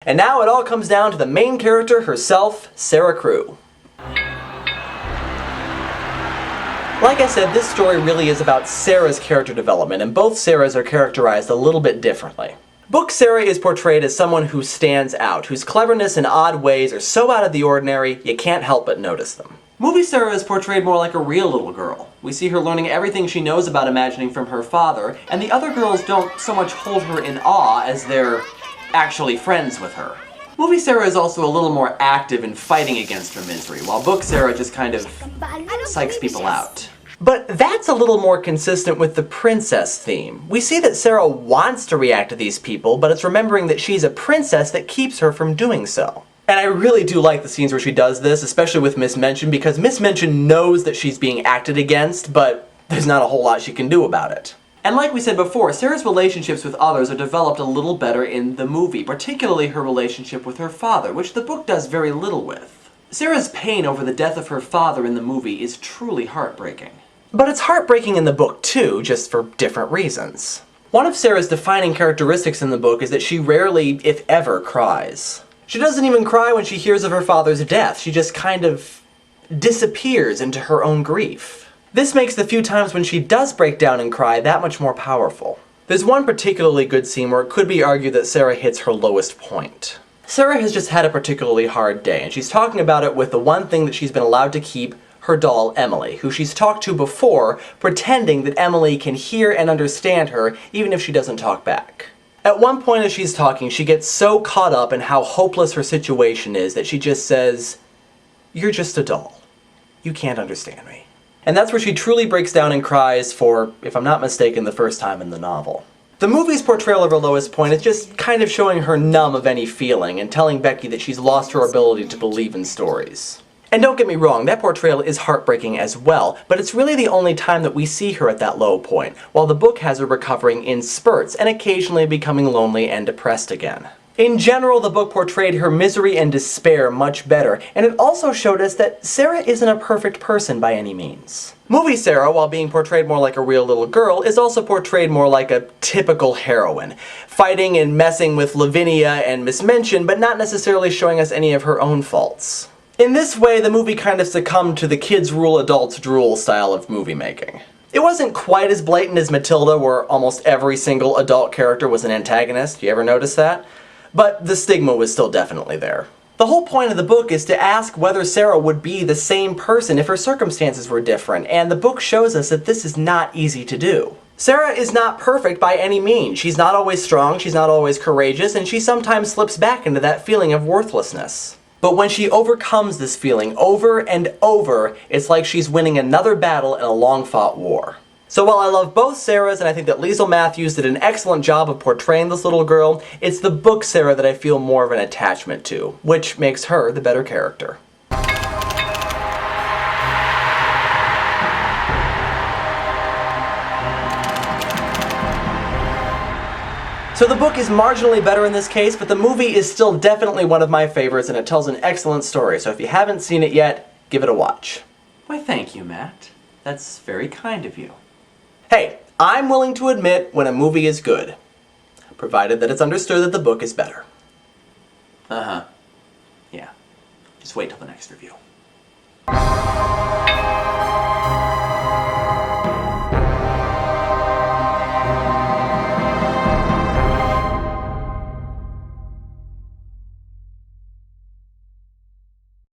And now it all comes down to the main character herself, Sarah Crew. Like I said, this story really is about Sarah's character development, and both Sarahs are characterized a little bit differently. Book Sarah is portrayed as someone who stands out, whose cleverness and odd ways are so out of the ordinary, you can't help but notice them. Movie Sarah is portrayed more like a real little girl. We see her learning everything she knows about imagining from her father, and the other girls don't so much hold her in awe as they're actually friends with her. Movie Sarah is also a little more active in fighting against her misery, while Book Sarah just kind of psychs people out. But that's a little more consistent with the princess theme. We see that Sarah wants to react to these people, but it's remembering that she's a princess that keeps her from doing so. And I really do like the scenes where she does this, especially with Miss Mention, because Miss Mention knows that she's being acted against, but there's not a whole lot she can do about it. And like we said before, Sarah's relationships with others are developed a little better in the movie, particularly her relationship with her father, which the book does very little with. Sarah's pain over the death of her father in the movie is truly heartbreaking. But it's heartbreaking in the book too, just for different reasons. One of Sarah's defining characteristics in the book is that she rarely, if ever, cries. She doesn't even cry when she hears of her father's death, she just kind of disappears into her own grief. This makes the few times when she does break down and cry that much more powerful. There's one particularly good scene where it could be argued that Sarah hits her lowest point. Sarah has just had a particularly hard day, and she's talking about it with the one thing that she's been allowed to keep, her doll Emily, who she's talked to before, pretending that Emily can hear and understand her even if she doesn't talk back. At one point as she's talking, she gets so caught up in how hopeless her situation is that she just says, "You're just a doll. You can't understand me." And that's where she truly breaks down and cries for, if I'm not mistaken, the first time in the novel. The movie's portrayal of her lowest point is just kind of showing her numb of any feeling and telling Becky that she's lost her ability to believe in stories. And don't get me wrong, that portrayal is heartbreaking as well, but it's really the only time that we see her at that low point, while the book has her recovering in spurts and occasionally becoming lonely and depressed again. In general, the book portrayed her misery and despair much better, and it also showed us that Sarah isn't a perfect person by any means. Movie Sarah, while being portrayed more like a real little girl, is also portrayed more like a typical heroine, fighting and messing with Lavinia and Miss Mention, but not necessarily showing us any of her own faults. In this way, the movie kind of succumbed to the kids rule adults drool style of movie making. It wasn't quite as blatant as Matilda, where almost every single adult character was an antagonist. You ever notice that? But the stigma was still definitely there. The whole point of the book is to ask whether Sarah would be the same person if her circumstances were different, and the book shows us that this is not easy to do. Sarah is not perfect by any means. She's not always strong, she's not always courageous, and she sometimes slips back into that feeling of worthlessness. But when she overcomes this feeling over and over, it's like she's winning another battle in a long-fought war. So while I love both Sarahs, and I think that Liesl Matthews did an excellent job of portraying this little girl, it's the book Sarah that I feel more of an attachment to, which makes her the better character. So the book is marginally better in this case, but the movie is still definitely one of my favorites, and it tells an excellent story, so if you haven't seen it yet, give it a watch. Why, thank you, Matt. That's very kind of you. Hey, I'm willing to admit when a movie is good, provided that it's understood that the book is better. Yeah. Just wait till the next review.